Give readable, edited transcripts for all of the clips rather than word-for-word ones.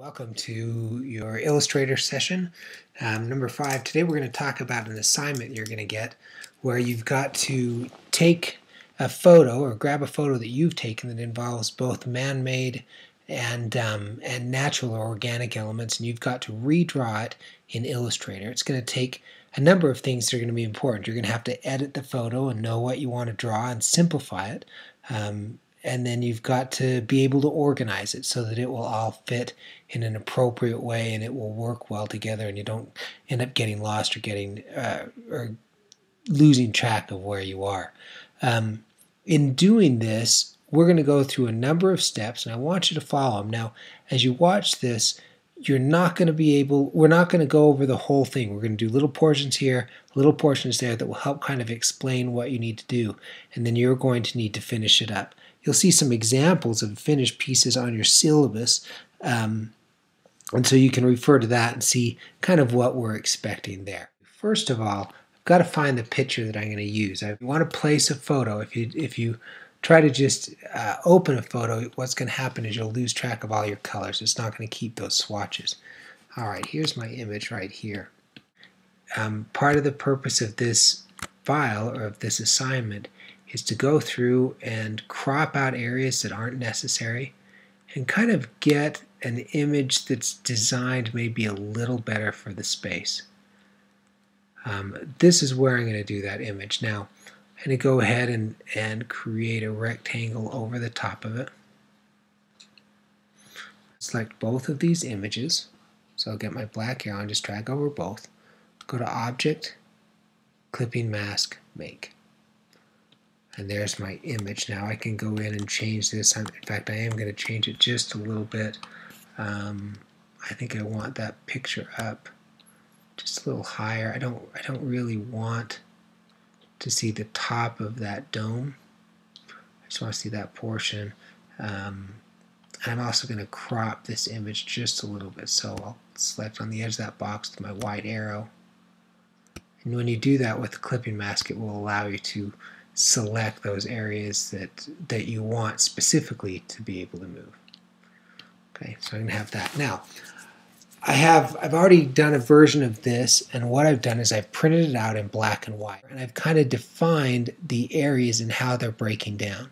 Welcome to your Illustrator session, number 5. Today we're going to talk about an assignment you're going to get where you've got to take a photo or grab a photo that you've taken that involves both man-made and natural or organic elements, and you've got to redraw it in Illustrator. It's going to take a number of things that are going to be important. You're going to have to edit the photo and know what you want to draw and simplify it. And then you've got to be able to organize it so that it will all fit in an appropriate way and it will work well together, and you don't end up getting lost or getting or losing track of where you are. In doing this, we're going to go through a number of steps, and I want you to follow them. Now, as you watch this, we're not going to go over the whole thing. We're going to do little portions here, little portions there that will help kind of explain what you need to do, and then you're going to need to finish it up. You'll see some examples of finished pieces on your syllabus, and so you can refer to that and see kind of what we're expecting there. First of all, I've got to find the picture that I'm going to use. I want to place a photo. If you try to just open a photo, what's going to happen is you'll lose track of all your colors. It's not going to keep those swatches. All right, here's my image right here. Part of the purpose of this file or of this assignment is to go through and crop out areas that aren't necessary and kind of get an image that's designed maybe a little better for the space. This is where I'm going to do that image. Now, I'm going to go ahead and create a rectangle over the top of it. Select both of these images. So I'll get my black arrow and just drag over both. Go to Object, Clipping Mask, Make. And there's my image. Now I can go in and change this. In fact, I am going to change it just a little bit. I think I want that picture up just a little higher. I don't really want to see the top of that dome. I just want to see that portion. I'm also going to crop this image just a little bit. So I'll select on the edge of that box with my white arrow. And when you do that with the clipping mask, it will allow you to select those areas that you want specifically to be able to move. Okay, so I'm going to have that. Now, I've already done a version of this, and what I've done is I've printed it out in black and white, and I've kind of defined the areas and how they're breaking down.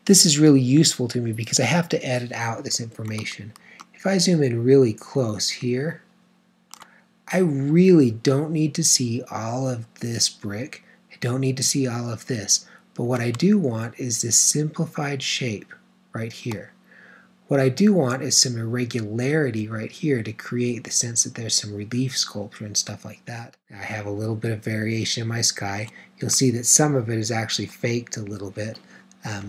This is really useful to me because I have to edit out this information. If I zoom in really close here, I really don't need to see all of this brick. I don't need to see all of this, but what I do want is this simplified shape right here. What I do want is some irregularity right here to create the sense that there's some relief sculpture and stuff like that. I have a little bit of variation in my sky. You'll see that some of it is actually faked a little bit. I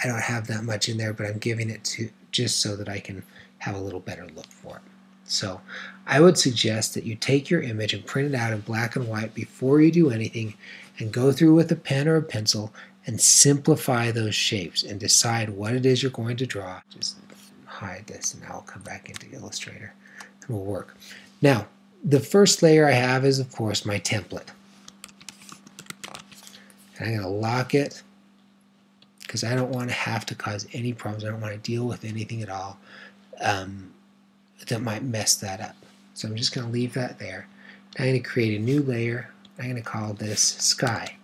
don't have that much in there, but I'm giving it to just so that I can have a little better look for it. So I would suggest that you take your image and print it out in black and white before you do anything, and go through with a pen or a pencil and simplify those shapes and decide what it is you're going to draw. Just hide this and I'll come back into Illustrator and we'll work. Now, the first layer I have is, of course, my template. And I'm going to lock it because I don't want to have to cause any problems. I don't want to deal with anything at all that might mess that up. So I'm just going to leave that there. Now I'm going to create a new layer. I'm going to call this Sky.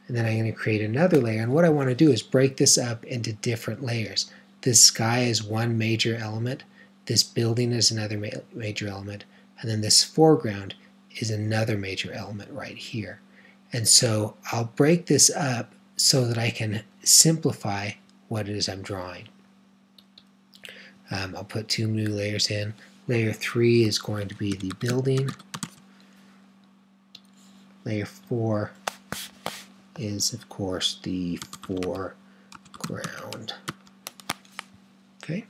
And then I'm going to create another layer. And what I want to do is break this up into different layers. This sky is one major element. This building is another major element. And then this foreground is another major element right here. And so I'll break this up so that I can simplify what it is I'm drawing. I'll put 2 new layers in. Layer 3 is going to be the building. Layer 4 is, of course, the foreground. Okay,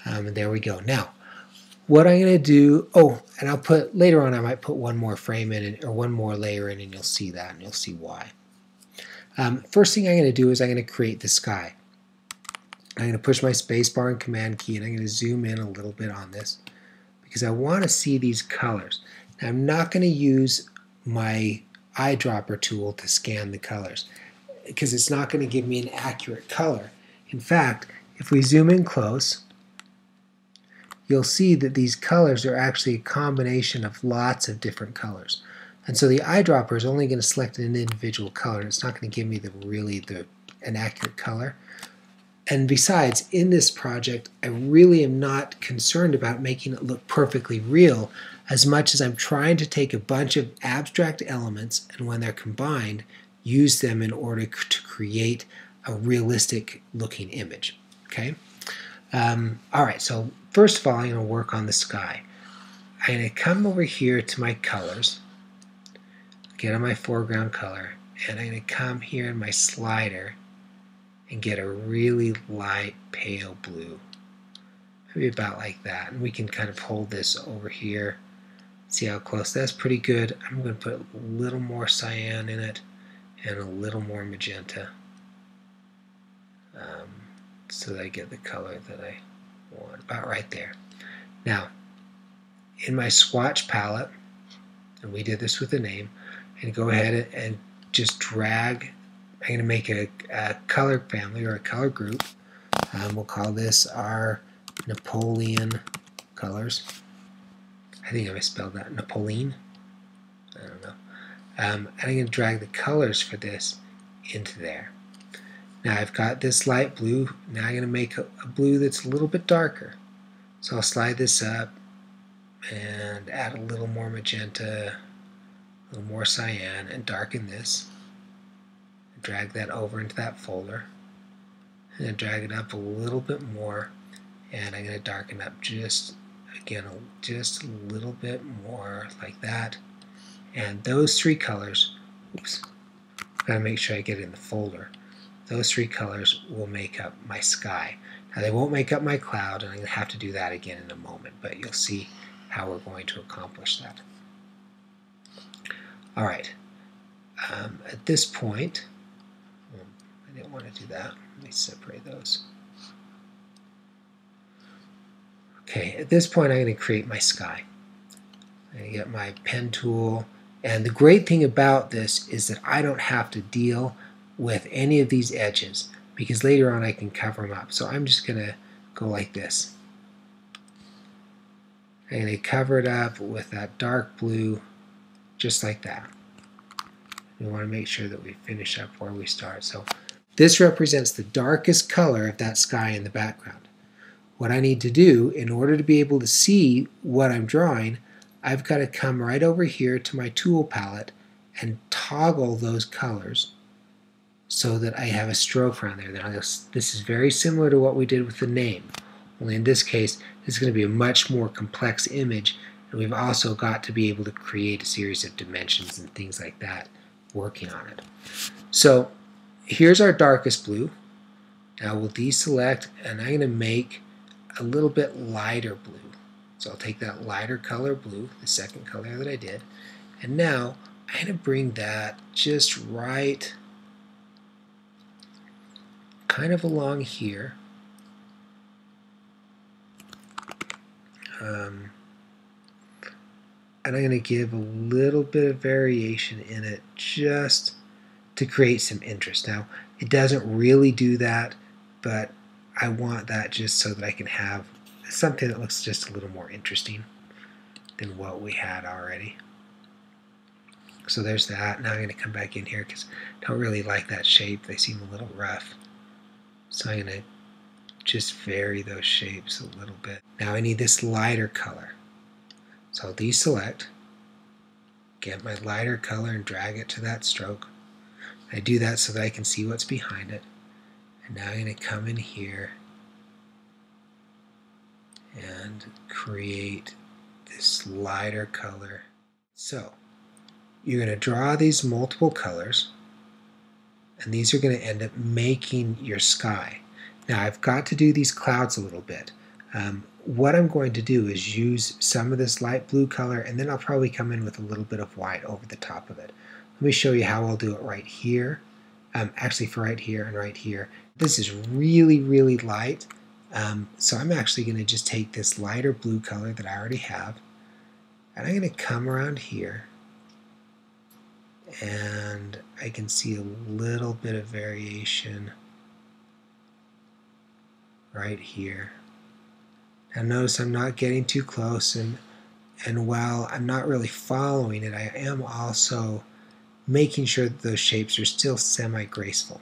and there we go. Now, what I'm going to do, and I'll put, later on I might put one more frame in, or one more layer in, and you'll see that, and you'll see why. First thing I'm going to do is I'm going to create the sky. I'm going to push my spacebar and command key, and I'm going to zoom in a little bit on this because I want to see these colors. Now, I'm not going to use my eyedropper tool to scan the colors because it's not going to give me an accurate color. In fact, if we zoom in close, you'll see that these colors are actually a combination of lots of different colors. And so the eyedropper is only going to select an individual color. It's not going to give me an accurate color. And besides, in this project, I really am not concerned about making it look perfectly real as much as I'm trying to take a bunch of abstract elements and when they're combined, use them in order to create a realistic looking image. Okay? All right, so first of all, I'm going to work on the sky. I'm going to come over here to my colors, get on my foreground color, and I'm going to come here in my slider and get a really light pale blue. Maybe about like that. And we can kind of hold this over here. See how close? That's pretty good. I'm going to put a little more cyan in it and a little more magenta so that I get the color that I want. About right there. Now, in my swatch palette, and we did this with the name, and go ahead and just drag. I'm going to make a color family or a color group. We'll call this our Napoleon colors. I think I misspelled that. Napoleon? I don't know. And I'm going to drag the colors for this into there. Now I've got this light blue. Now I'm going to make a blue that's a little bit darker. So I'll slide this up and add a little more magenta, a little more cyan, and darken this. Drag that over into that folder. I'm going to drag it up a little bit more, and I'm going to darken up just a little bit more like that. And those three colors, oops, gotta make sure I get it in the folder. Those three colors will make up my sky. Now they won't make up my cloud, and I'm going to have to do that again in a moment, but you'll see how we're going to accomplish that. All right. At this point, I didn't want to do that. Let me separate those. Okay, at this point I'm going to create my sky. I'm going to get my pen tool, and the great thing about this is that I don't have to deal with any of these edges because later on I can cover them up. So I'm just going to go like this. I'm going to cover it up with that dark blue, just like that. We want to make sure that we finish up where we start. So this represents the darkest color of that sky in the background. What I need to do in order to be able to see what I'm drawing, I've got to come right over here to my tool palette and toggle those colors so that I have a stroke around there. Now this is very similar to what we did with the name, only in this case this is going to be a much more complex image, and we've also got to be able to create a series of dimensions and things like that working on it. So here's our darkest blue. Now we'll deselect, and I'm going to make a little bit lighter blue. So I'll take that lighter color blue, the second color that I did, and now I'm going to bring that just right kind of along here. And I'm going to give a little bit of variation in it just to create some interest. Now, it doesn't really do that, but I want that just so that I can have something that looks just a little more interesting than what we had already. So there's that. Now I'm going to come back in here because I don't really like that shape. They seem a little rough. So I'm going to just vary those shapes a little bit. Now I need this lighter color. So I'll deselect, get my lighter color and drag it to that stroke. I do that so that I can see what's behind it. And now I'm going to come in here and create this lighter color. So you're going to draw these multiple colors, and these are going to end up making your sky. Now I've got to do these clouds a little bit. What I'm going to do is use some of this light blue color, and then I'll probably come in with a little bit of white over the top of it. Let me show you how I'll do it right here. Actually for right here and right here. This is really, really light. So I'm actually going to just take this lighter blue color that I already have, and I'm going to come around here, and I can see a little bit of variation right here. Now notice I'm not getting too close, and while I'm not really following it, I am also making sure that those shapes are still semi-graceful.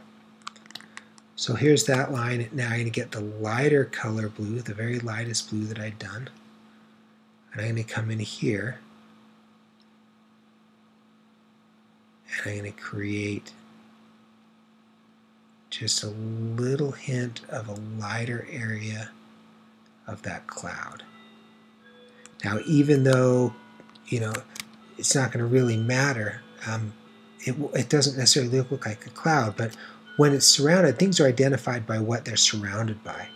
So here's that line. Now I'm going to get the lighter color blue, the very lightest blue that I'd done. And I'm going to come in here and I'm going to create just a little hint of a lighter area of that cloud. Now, even though, it's not going to really matter, it doesn't necessarily look like a cloud, but when it's surrounded, things are identified by what they're surrounded by.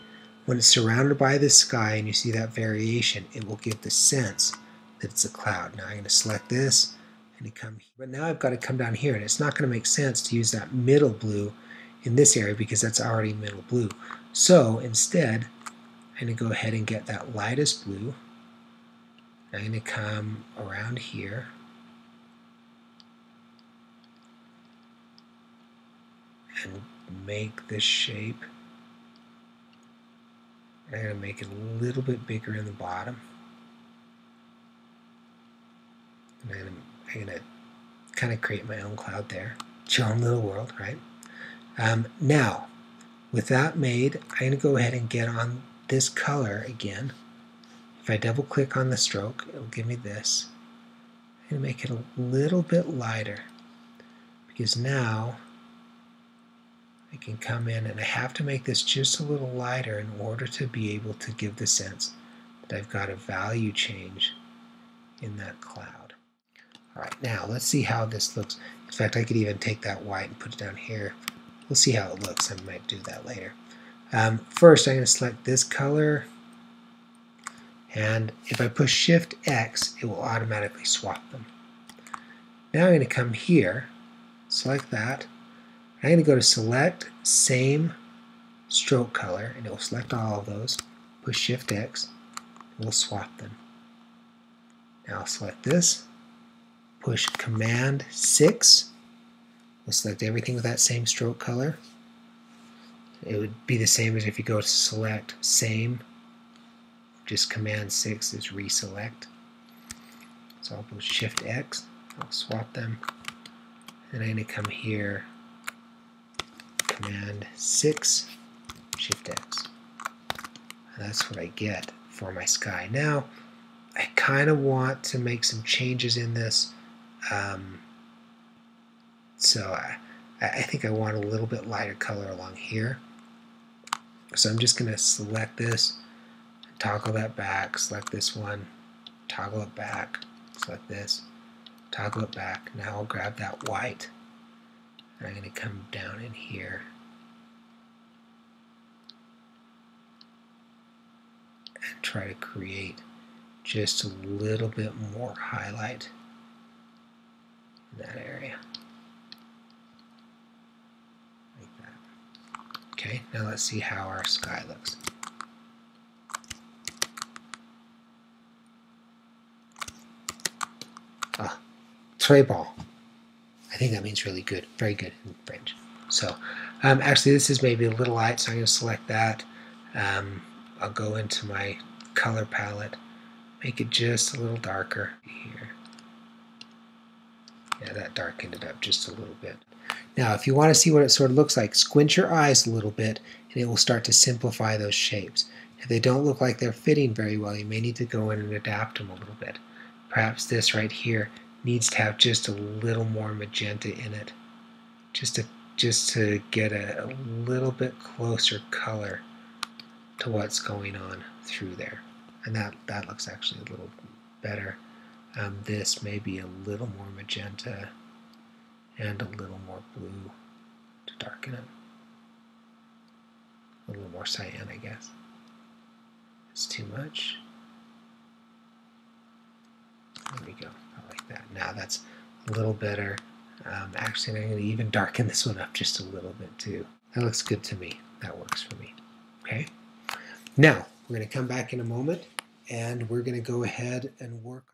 When it's surrounded by the sky and you see that variation, it will give the sense that it's a cloud. Now I'm going to select this and come here. But now I've got to come down here, and it's not going to make sense to use that middle blue in this area because that's already middle blue. So instead, I'm going to go ahead and get that lightest blue. I'm going to come around here and make this shape. I'm going to make it a little bit bigger in the bottom. And I'm going to kind of create my own cloud there. It's your own little world, right? Now, with that made, I'm going to go ahead and get on this color again. If I double click on the stroke, it'll give me this. I'm going to make it a little bit lighter because now I can come in, and I have to make this just a little lighter in order to be able to give the sense that I've got a value change in that cloud. All right, now let's see how this looks. In fact, I could even take that white and put it down here. We'll see how it looks. I might do that later. First, I'm going to select this color, and if I push Shift X, it will automatically swap them. Now I'm going to come here, select that. I'm going to go to Select, Same Stroke Color, and it will select all of those. Push Shift X, and we'll swap them. Now I'll select this, push Command 6. We'll select everything with that same stroke color. It would be the same as if you go to Select, Same. Just Command 6 is reselect. So I'll push Shift X, I'll swap them. And I'm going to come here, Command 6, Shift X. And that's what I get for my sky. Now, I kind of want to make some changes in this. So I think I want a little bit lighter color along here. So I'm just going to select this, toggle that back, select this one, toggle it back, select this, toggle it back. Now I'll grab that white, and I'm going to come down in here and try to create just a little bit more highlight in that area. Like that. Okay, now let's see how our sky looks. Très bon. I think that means really good, very good in French. So actually this is maybe a little light, so I'm going to select that. I'll go into my color palette, make it just a little darker here. Yeah, that darkened it up just a little bit. Now if you want to see what it sort of looks like, squint your eyes a little bit and it will start to simplify those shapes. If they don't look like they're fitting very well, you may need to go in and adapt them a little bit. Perhaps this right here needs to have just a little more magenta in it, just to get a little bit closer color to what's going on through there. And that looks actually a little better. This may be a little more magenta and a little more blue to darken it. A little more cyan, I guess. It's too much. There we go, I like that. Now that's a little better. Actually, I'm going to even darken this one up just a little bit too. That looks good to me. That works for me. Okay. Now, we're going to come back in a moment and we're going to go ahead and work